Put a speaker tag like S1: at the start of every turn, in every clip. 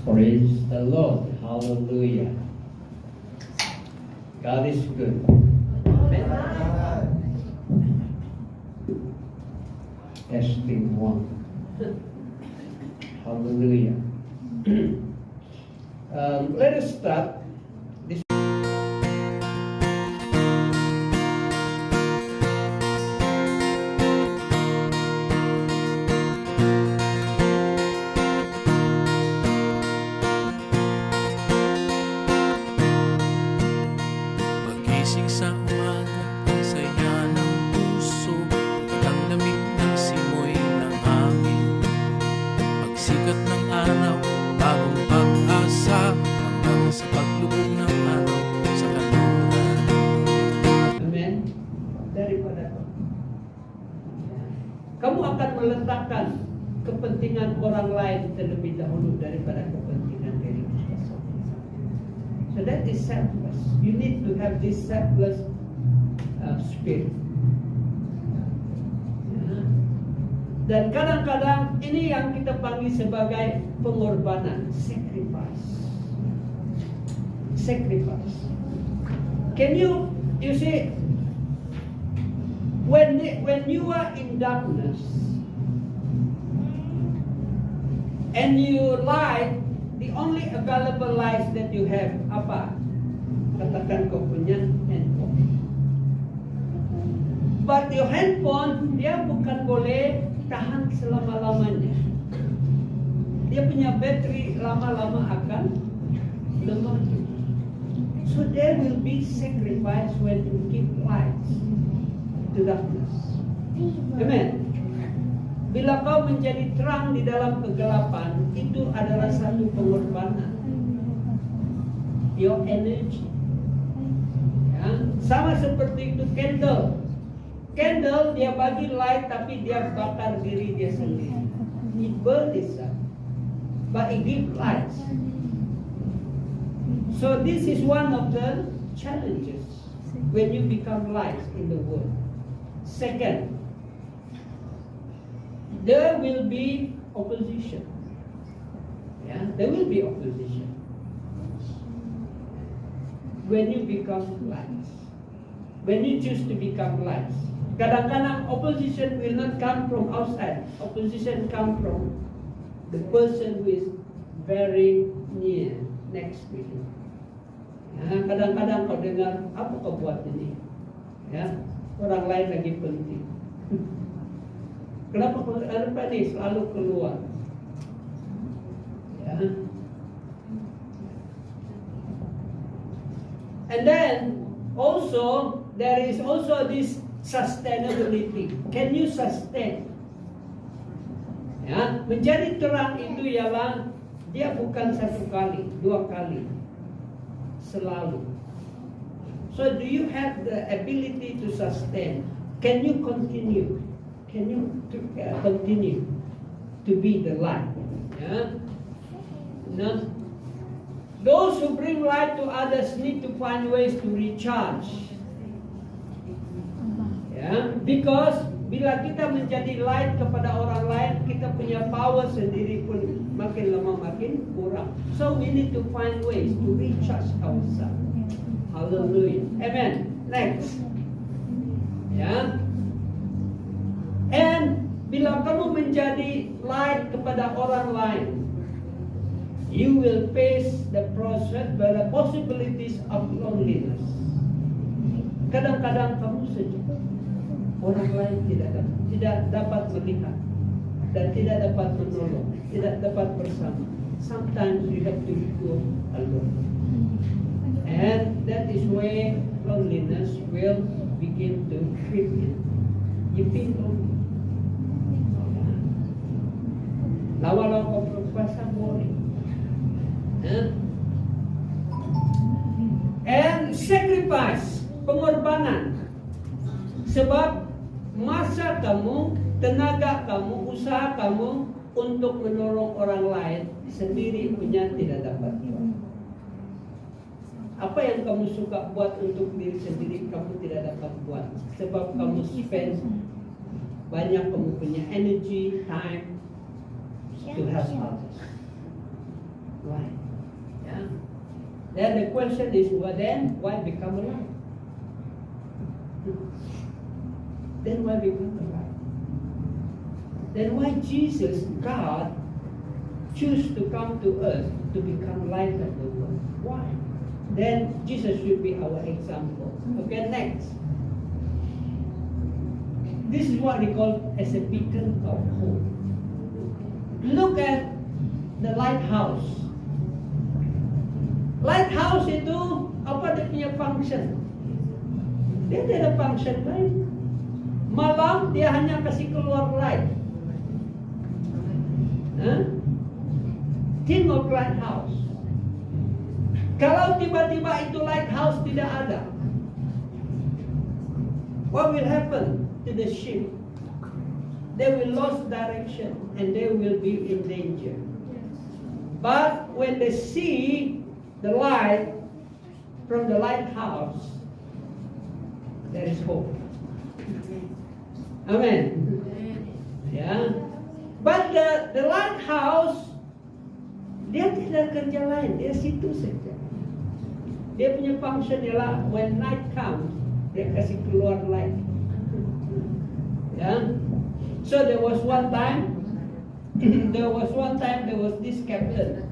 S1: Praise the Lord. Hallelujah. God is good. Amen. Testing one. Hallelujah. Let us start.
S2: Pagising sa umaga, ang saya ng puso, ang lamig ng simoy ng hangin. Pagsikat ng araw, bagong pag-asa, hanggang sa paglubog ng araw sa kanluran.
S1: Amen. Daripada itu. Kamu akan meletakkan kepentingan orang lain terlebih dahulu daripada kepentingan diri kita sendiri. So that is selfless. You need to have this selfless spirit. Ya. Dan kadang-kadang ini yang kita panggil sebagai pengorbanan, sacrifice. Sacrifice. Can you see? When you are in darkness and you light, the only available light that you have apa? Katakan kau punya handphone. But your handphone dia bukan boleh tahan selama-lamanya. Dia punya bateri lama-lama akan lemah. So there will be sacrifice when you give light to darkness. Amen. Bila kau menjadi terang di dalam kegelapan, itu adalah satu pengorbanan. Your energy. Ya, sama seperti itu candle. Candle dia bagi light tapi dia bakar diri dia sendiri. It burns itself, but it gives light. So this is one of the challenges when you become light in the world. Second, there will be opposition. Yeah, there will be opposition when you become light. When you choose to become light. Kadang-kadang opposition will not come from outside. Opposition come from the person who is very near, next to you. Ya, kadang-kadang kau dengar, apa kau buat ini? Ya, orang lain lagi penting. Kenapa apa ini selalu keluar? Ya. And then also there is also this sustainability. Can you sustain? Ya, menjadi terang itu ialah dia bukan satu kali, dua kali, selalu. So do you have the ability to sustain? Can you continue? Can you continue to be the light? Yeah? No? Those who bring light to others need to find ways to recharge. Yeah? Because bila kita menjadi light kepada orang lain, kita punya power sendiri pun makin lama makin kurang. So we need to find ways to recharge ourselves. Hallelujah. Amen. Next. Ya. And bila kamu menjadi light kepada orang lain, you will face the possibilities of loneliness. Kadang-kadang kamu sejuk, orang lain tidak dapat melihat dan tidak dapat menolong, tidak dapat bersama. Sometimes you have to go alone, and that is where loneliness will begin to creep in. You feel lonely. Lawan kau berpuasa boring. And sacrifice, pengorbanan. Sebab masa kamu, tenaga kamu, usaha kamu untuk menolong orang lain sendiri punya tidak dapat buat. Apa yang kamu suka buat untuk diri sendiri kamu tidak dapat buat. Sebab kamu spend banyak, kamu punya energy, time, to help others. Why? Yeah. Then the question is, well, then why become a light? Then why become a light? Then why Jesus, God, choose to come to earth to become light of the world? Why? Then Jesus should be our example. Okay, next. This is what we call as a beacon of hope. Look at the lighthouse. Lighthouse itu apa dia punya function? Dia tidak ada function lain. Malam dia hanya kasih keluar light. Think of lighthouse. Kalau tiba-tiba itu lighthouse tidak ada, what will happen to the ship? They will lose direction and they will be in danger. But when they see the light from the lighthouse, there is hope. Amen. Yeah. But the lighthouse, dia tidak kerja lain, dia situ saja. Dia punya function ialah when night comes, dia kasih keluar light. Yeah. So there was one time there was this captain.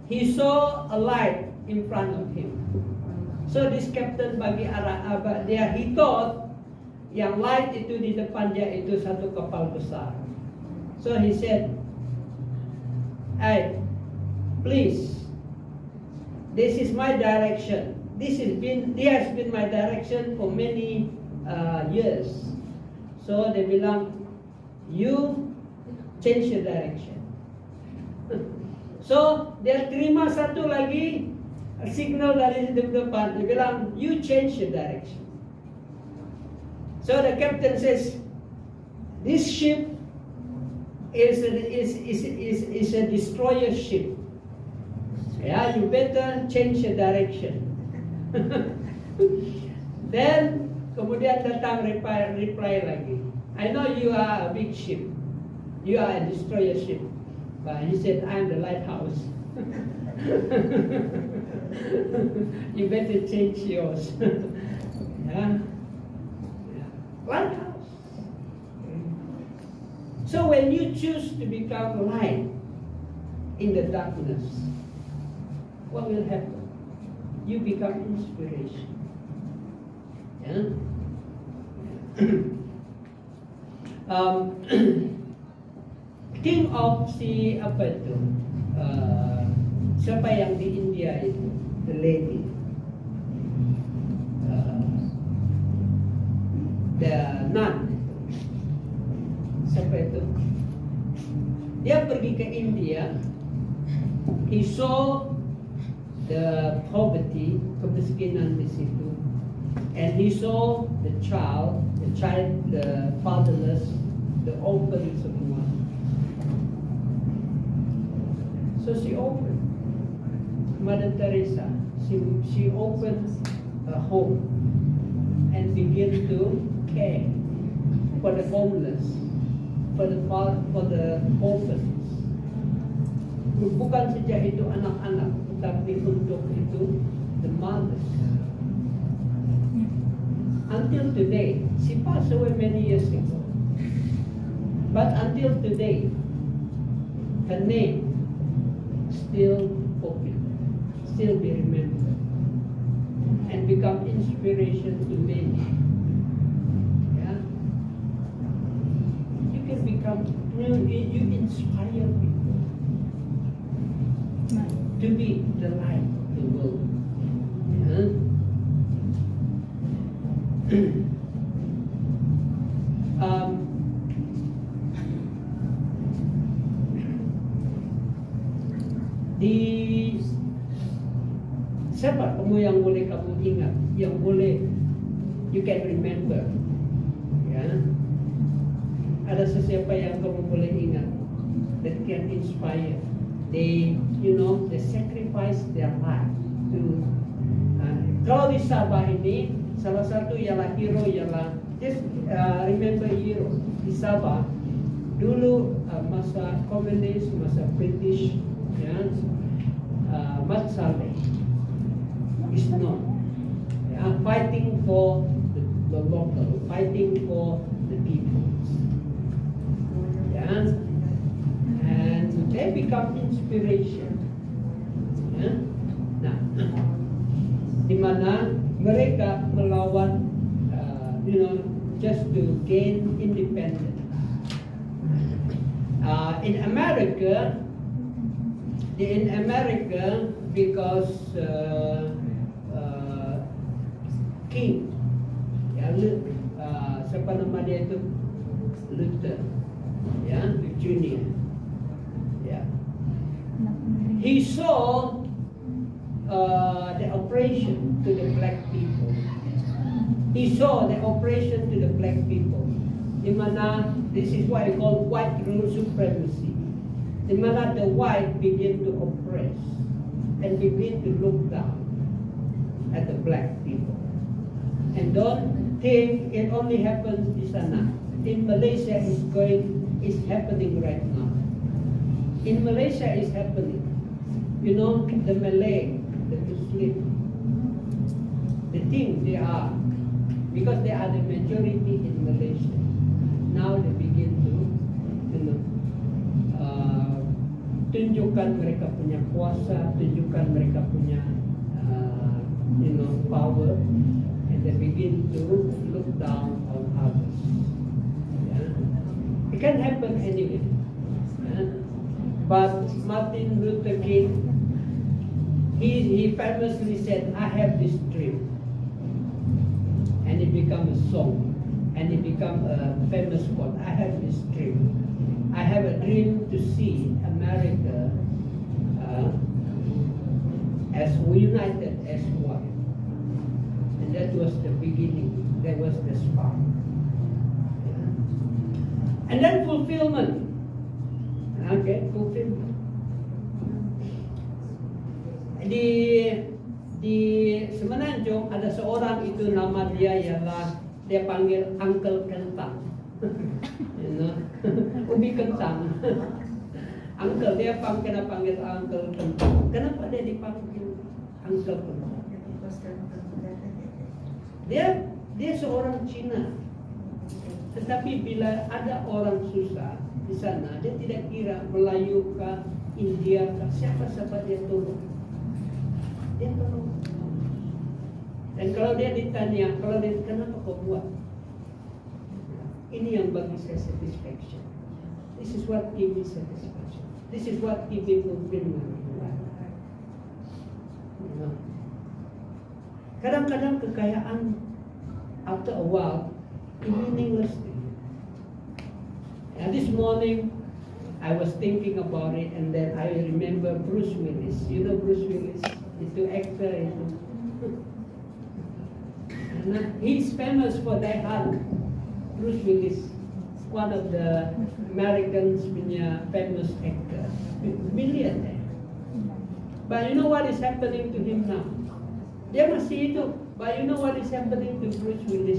S1: He saw a light in front of him. So this captain bagi arah dia, he thought yang light itu di depannya itu satu kapal besar. So he said, "Hey, please, this is my direction. This has been my direction for many years." So they bilang, "You change your direction." So dia terima satu lagi signal dari depan. Dia bilang, "You change your direction." So the captain says, "This ship is a destroyer ship. Yeah, you better change your direction." Then kemudian datang reply lagi. "I know you are a big ship. You are a destroyer ship." But he said, "I'm the lighthouse." You better change yours. Yeah. Lighthouse. So when you choose to become light in the darkness, what will happen? You become inspiration. Yeah? Think of si apa itu? Siapa yang di India itu? The lady. The nun. Siapa itu? Dia pergi ke India. He saw the poverty, kemiskinan di situ. And he saw the child, the fatherless, the orphan semua. So she opened, Mother Teresa, she opened a home and began to care for the homeless, for the orphans. Bukan saja itu anak-anak, tetapi untuk itu the mothers. Until today, she passed away many years ago. But until today, her name still popular, still be remembered, and become inspiration to many. Yeah, you can become, you inspire people to be the light of the world. Yeah. Di siapa kamu yang boleh kamu ingat, yang boleh you can remember, ya? Ada sesiapa yang kamu boleh ingat that can inspire? They, they sacrifice their life to. Kalau di Sabah ini, salah satu ialah hero ialah just remember hero di Sabah. dulu masa komunis, masa British, ya, Mat Saleh is known, ya, fighting for the local, fighting for the people, ya, and they become inspiration, ya. Nah, di mana mereka melawan, just to gain independence. In America, because King, ya, siapa nama dia itu, Luther, ya, Junior, ya, he saw the oppression to the black people. He saw the oppression to the black people. Di mana, this is what I call white rule supremacy. Di mana the white begin to oppress and begin to look down at the black people. And don't think it only happens in sana. In Malaysia is happening right now. In Malaysia is happening. You know, the Malay, the Muslim, the thing they are, because they are the majority in Malaysia. Now they begin to, tunjukkan mereka punya kuasa, tunjukkan mereka punya, power, and they begin to look down on others. Yeah. It can happen anyway. Yeah. But Martin Luther King, he famously said, "I have this dream." And it became a song, and it became a famous quote. I have this dream. I have a dream to see America as united as one. And that was the beginning. That was the spark. Yeah. And then fulfillment. Okay, fulfillment. Di Semenanjung ada seorang itu, nama dia ialah, dia panggil Uncle Kentang. Ubi kentang. Uncle, dia panggil Uncle Kentang. Kenapa dia dipanggil Uncle Kentang? Dia seorang Cina. Tetapi bila ada orang susah di sana, dia tidak kira Melayu kah, India kah, siapa-siapa dia tolong. Dia tolong. Dan kalau dia ditanya, kenapa kau buat? Ini yang bagi saya satisfaction. This is what give me satisfaction. This is what give me fulfillment. Kadang-kadang kekayaan after a while is meaningless. And this morning I was thinking about it, and then I remember Bruce Willis. You know Bruce Willis? Itu actor itu. He's famous for Die Hard. Bruce Willis, one of the Americans punya famous actor, millionaire. But you know what is happening to him now? Dia masih hidup. But you know what is happening to Bruce Willis?